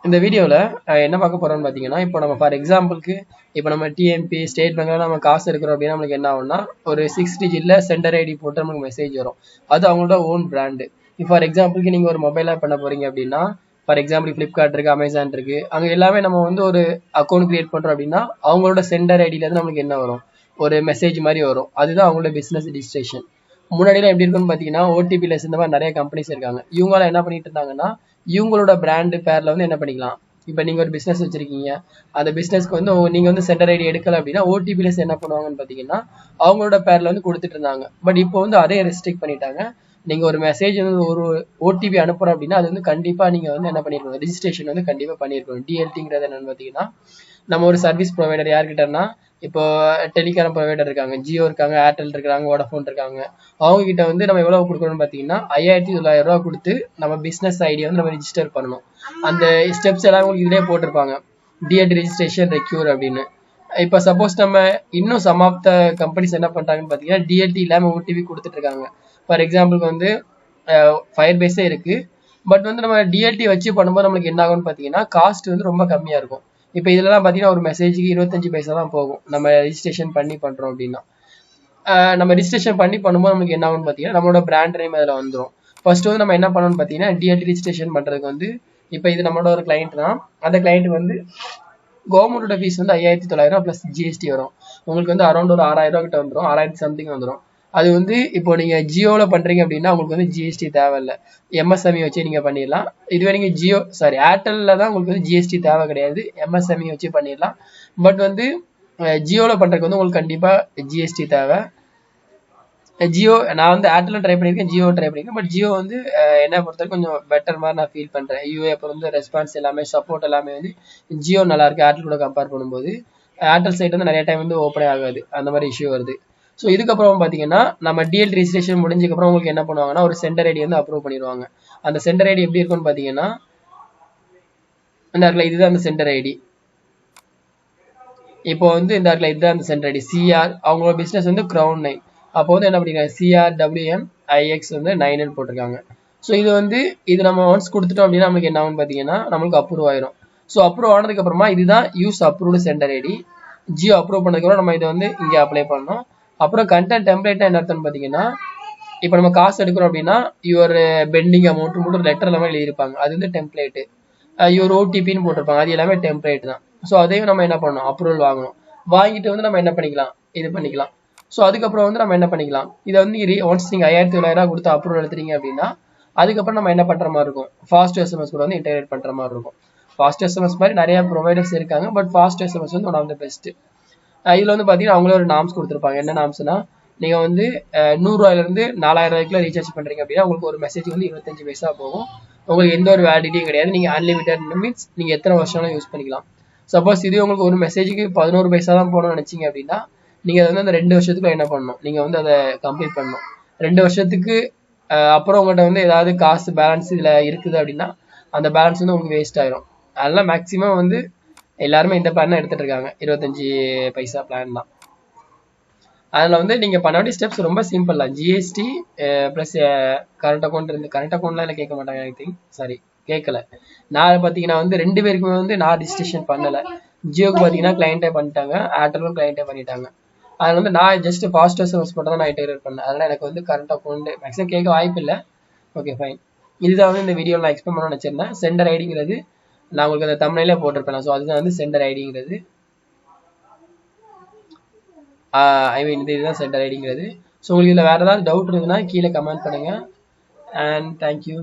இந்த வீடியோவில் என்ன பார்க்க போகிறோம்னு பார்த்தீங்கன்னா, இப்போ நம்ம ஃபார் எக்ஸாம்பிளுக்கு இப்போ நம்ம டிஎம்பி ஸ்டேட் பேங்க்கில் நம்ம காசு எடுக்கிறோம் அப்படின்னா நம்மளுக்கு என்ன ஆகும்னா ஒரு 6 டிஜிட்டில் சென்டர் ஐடி போட்டு நமக்கு மெசேஜ் வரும். அது அவங்களோட ஓன் பிராண்டு. இப்போ ஃபார் எக்ஸாம்பிளுக்கு நீங்கள் ஒரு மொபைல் ஆப் பண்ண போகிறீங்க அப்படின்னா, ஃபார் எக்ஸாம்பிள் ஃப்ளிப்கார்ட் இருக்குது, அமேசான் இருக்குது, அங்கே எல்லாமே நம்ம வந்து ஒரு அக்கௌண்ட் கிரியேட் பண்ணுறோம் அப்படின்னா அவங்களோட சென்டர் ஐடியிலேருந்து நம்மளுக்கு என்ன வரும், ஒரு மெசேஜ் மாதிரி வரும். அதுதான் அவங்களோட பிஸ்னஸ் ரிஜிஸ்ட்ரேஷன். முன்னாடிலாம் எப்படி இருக்குன்னு பார்த்தீங்கன்னா ஓடிபிலெஸ் இந்த மாதிரி நிறைய கம்பெனிஸ் இருக்காங்க. இவங்களாம் என்ன பண்ணிட்டு இருந்தாங்கன்னா இவங்களோட பிராண்டு பேரில் வந்து என்ன பண்ணிக்கலாம். இப்போ நீங்கள் ஒரு பிஸ்னஸ் வச்சுருக்கீங்க, அந்த பிஸ்னஸ்க்கு வந்து நீங்கள் வந்து சென்டர் ஐடி எடுக்கலை அப்படின்னா ஓடிபிலெஸ் என்ன பண்ணுவாங்கன்னு பார்த்தீங்கன்னா அவங்களோட பேரில் வந்து கொடுத்துட்டு இருந்தாங்க. பட் இப்போ வந்து அதே ரெஸ்ட்ரிக்ட் பண்ணிட்டாங்க. நீங்கள் ஒரு மெசேஜ் வந்து ஒரு ஓடிபி அனுப்புகிறோம் அப்படின்னா அது வந்து கண்டிப்பாக நீங்கள் வந்து என்ன பண்ணியிருக்கணும், ரிஜிஸ்ட்ரேஷன் வந்து கண்டிப்பாக பண்ணியிருக்கணும். டிஎல்டிங்கிறது என்னென்னு பார்த்தீங்கன்னா நம்ம ஒரு சர்வீஸ் ப்ரொவைடர் யார்கிட்டன்னா இப்போ டெலிகாம் ப்ரொவைடர் இருக்காங்க, ஜியோ இருக்காங்க, ஏர்டெல் இருக்காங்க, வோடஃபோன் இருக்காங்க. அவங்க கிட்ட வந்து நம்ம எவ்வளவு கொடுக்கணும்னு பார்த்தீங்கன்னா 5900 ரூபா கொடுத்து நம்ம பிஸ்னஸ் ஐடியா வந்து நம்ம ரிஜிஸ்டர் பண்ணணும். அந்த ஸ்டெப்ஸ் எல்லாம் உங்களுக்கு இதிலே போட்டிருப்பாங்க, டிஎட் ரிஜிஸ்ட்ரேஷன் ரெக்யூர் அப்படின்னு. இப்போ சப்போஸ் நம்ம இன்னும் சம் ஆஃப் த கம்பெனிஸ் என்ன பண்ணுறாங்கன்னு பார்த்தீங்கன்னா டிஎல்டி இல்லாமல் ஓடிபி கொடுத்துட்டு இருக்காங்க. ஃபார் எக்ஸாம்பிளுக்கு வந்து ஃபயர் பேஸே இருக்குது. பட் வந்து நம்ம டிஎல்டி வச்சு பண்ணும்போது நம்மளுக்கு என்ன ஆகும்னு பார்த்தீங்கன்னா காஸ்ட் வந்து ரொம்ப கம்மியாக இருக்கும். இப்போ இதெல்லாம் பார்த்தீங்கன்னா ஒரு மெசேஜுக்கு 25 பைசா தான் போகும் நம்ம ரெஜிஸ்ட்ரேஷன் பண்ணி பண்ணுறோம் அப்படின்னா. நம்ம ரெஜிஸ்ட்ரேஷன் பண்ணி பண்ணும்போது நமக்கு என்ன ஆகும்னு பார்த்தீங்கன்னா நம்மளோட பிராண்ட் நேம் அதில் வந்துடும். ஃபர்ஸ்ட் வந்து நம்ம என்ன பண்ணணும்னு பார்த்தீங்கன்னா டிஎல்டி ரெஜிஸ்ட்ரேஷன் பண்ணுறதுக்கு வந்து இப்போ இது நம்மளோட ஒரு கிளைண்ட் தான். அந்த கிளைண்ட்டுக்கு வந்து கவர்மெண்டோட ஃபீஸ் வந்து 5900 ப்ளஸ் ஜிஎஸ்டி வரும். உங்களுக்கு வந்து அரௌண்ட் ஒரு 6000 ரூபா கிட்ட வந்துடும், 6000 சம்திங் வந்துடும். அது வந்து இப்போ நீங்கள் ஜியோவில் பண்ணுறீங்க அப்படின்னா உங்களுக்கு வந்து ஜிஎஸ்டி தேவையில்லை, எம்எஸ்எம்இ வச்சு நீங்கள் பண்ணிடலாம். இதுவே நீங்கள் ஏர்டெல்லில் தான் உங்களுக்கு வந்து ஜிஎஸ்டி தேவை கிடையாது, எம்எஸ்எம்இ வச்சு பண்ணிடலாம். பட் வந்து ஜியோவில் பண்ணுறதுக்கு வந்து உங்களுக்கு கண்டிப்பாக ஜிஎஸ்டி தேவை. ஜியோ நான் வந்து ஏர்டெல்லும் ட்ரை பண்ணியிருக்கேன், ஜியோ ட்ரை பண்ணியிருக்கேன். பட் ஜியோ வந்து என்ன பொறுத்தவரைக்கும் கொஞ்சம் பெட்டர் மாதிரி நான் ஃபீல் பண்ணுறேன். யூஏ அப்புறம் வந்து ரெஸ்பான்ஸ் எல்லாமே சப்போர்ட் எல்லாமே வந்து ஜியோ நல்லாயிருக்கு ஏர்டெல் கூட கம்பேர் பண்ணும்போது. ஏர்டெல் சைட் வந்து நிறைய டைம் வந்து ஓப்பனே ஆகாது, அந்த மாதிரி இஷ்யூ வருது. ஸோ இதுக்கப்புறம் பார்த்தீங்கன்னா நம்ம டிஎல் ரெஜிஸ்ட்ரேஷன் முடிஞ்சதுக்கப்புறம் உங்களுக்கு என்ன பண்ணுவாங்கன்னா ஒரு சென்டர் ஐடி வந்து அப்ரூவ் பண்ணிடுவாங்க. அந்த சென்டர் ஐடி எப்படி இருக்குன்னு பார்த்தீங்கன்னா இந்த இடத்துல இதுதான் அந்த சென்டர் ஐடி. இப்போ வந்து இந்த இடத்துல இதுதான் அந்த சென்டர் ஐடி சிஆர். அவங்களோட பிஸ்னஸ் வந்து க்ரௌன் 9. அப்போ வந்து என்ன பண்ணிருக்காங்க CRWMIX வந்து 9 போட்டிருக்காங்க. ஸோ இது வந்து இது நம்ம ஒன்ஸ் கொடுத்துட்டோம் அப்படின்னா நமக்கு என்ன ஆகும்னு பார்த்தீங்கன்னா நம்மளுக்கு அப்ரூவ் ஆயிரும். ஸோ அப்ரூவ் ஆனதுக்கு அப்புறமா இதுதான் use approved centre ID. Jio approve பண்ணதுக்கப்புறம் நம்ம இதை வந்து இங்கே அப்ளை பண்ணணும். அப்புறம் கண்டென்ட் டெம்ப்ளேட்னா என்ன அர்த்தம்னு பார்த்தீங்கன்னா இப்போ நம்ம காசு எடுக்கிறோம் அப்படின்னா யுவர் பெண்டிங் அமௌண்ட் மட்டும் லெட்டர் எல்லாமே எழுதியிருப்பாங்க, அது வந்து டெம்ப்ளேட்டு. யுவர் ஓடிபின்னு போட்டிருப்பாங்க, அது எல்லாமே டெம்ப்ளேட் தான். ஸோ அதையும் நம்ம என்ன பண்ணணும், அப்ரூவல் வாங்கணும். வாங்கிட்டு வந்து நம்ம என்ன பண்ணிக்கலாம், இது பண்ணிக்கலாம். ஸோ அதுக்கப்புறம் வந்து நம்ம என்ன பண்ணிக்கலாம், இதை வந்து ஒன்ஸ் நீங்கள் 5900 ரூபா கொடுத்து அப்ரூவல் எடுத்துறீங்க அப்படின்னா அதுக்கப்புறம் நம்ம என்ன பண்ணுற மாதிரி இருக்கும், ஃபாஸ்ட் எஸ்எம்எஸ் கூட வந்து இன்டெகிரேட் பண்ணுற மாதிரி இருக்கும். ஃபாஸ்ட் எஸ்எம்எஸ் மாதிரி நிறைய ப்ரொவைடர்ஸ் இருக்காங்க, பட் ஃபாஸ்ட் எஸ்எம்எஸ் வந்து ஒன் ஆஃப் த பெஸ்ட். இதில் வந்து பார்த்தீங்கன்னா அவங்களே ஒரு நாம்ஸ் கொடுத்துருப்பாங்க. என்ன நாம்ஸ்னா நீங்கள் வந்து 100 ரூபாயிலிருந்து 4000 ரூபாய்க்குள்ள ரீசார்ஜ் பண்ணுறீங்க அப்படின்னா உங்களுக்கு ஒரு மெசேஜ் வந்து 25 பைசா போகும். உங்களுக்கு எந்த ஒரு வேலிடிட்டியும் கிடையாது. நீங்கள் அன்லிமிட்டட் மீன்ஸ் நீங்கள் எத்தனை வருஷம்லாம் யூஸ் பண்ணிக்கலாம். சப்போஸ் இது உங்களுக்கு ஒரு மெசேஜுக்கு 11 பைசா தான் போகணும்னு நினச்சிங்க அப்படின்னா நீங்கள் அதை வந்து அந்த 2 வருஷத்துக்குள்ள என்ன பண்ணணும், நீங்கள் வந்து அதை கம்ப்ளீட் பண்ணணும். 2 வருஷத்துக்கு அப்புறம் உங்கள்கிட்ட வந்து ஏதாவது காசு பேலன்ஸ் இதில் இருக்குது அப்படின்னா அந்த பேலன்ஸ் வந்து உங்களுக்கு வேஸ்ட் ஆயிரும். அதெல்லாம் மேக்ஸிமம் வந்து எல்லாருமே இந்த பிளான் தான் எடுத்துகிட்டு இருக்காங்க, 25 பைசா பிளான் தான். அதில் வந்து நீங்கள் பண்ண வேண்டிய ஸ்டெப்ஸ் ரொம்ப சிம்பிள் தான். ஜிஎஸ்டி ப்ளஸ் கரண்ட் அக்கௌண்ட் இருந்து கரண்ட் அக்கௌண்ட்லாம் இல்லை கேட்க மாட்டாங்க, ஐ திங்க். சாரி, கேட்கல. நான் பார்த்தீங்கன்னா வந்து 2 பேருக்குமே வந்து நான் ரிஜிஸ்ட்ரேஷன் பண்ணலை. ஜியோக்கு பார்த்தீங்கன்னா கிளைண்ட்டே பண்ணிட்டாங்க, ஏர்டெலும் கிளைண்ட்டே பண்ணிட்டாங்க. அதில் வந்து நான் ஜஸ்ட் ஃபாஸ்ட் எஸ்எம்எஸ் மட்டும் தான் நான் இன்டெகிரேட் பண்ணேன். அதனால் எனக்கு வந்து கரண்ட் அக்கௌண்ட் மேக்ஸிமம் கேட்க வாய்ப்பு இல்லை. Okay fine. இதுதான் வந்து இந்த வீடியோவில் நான் எக்ஸ்பிளைன் பண்ண நினச்சிருந்தேன். சென்டர் ஐடிங்கிறது நான் உங்களுக்கு அந்த தமிழ்லேயே போட்டிருப்பேன். ஸோ அதுதான் வந்து சென்டர் ஐடிங்கிறது. ஐ மீன் இதுதான் சென்டர் ஐடிங்கிறது. ஸோ உங்களுக்கு இதில் வேறு ஏதாவது டவுட் இருக்குன்னா கீழே கமெண்ட் பண்ணுங்கள். And thank you.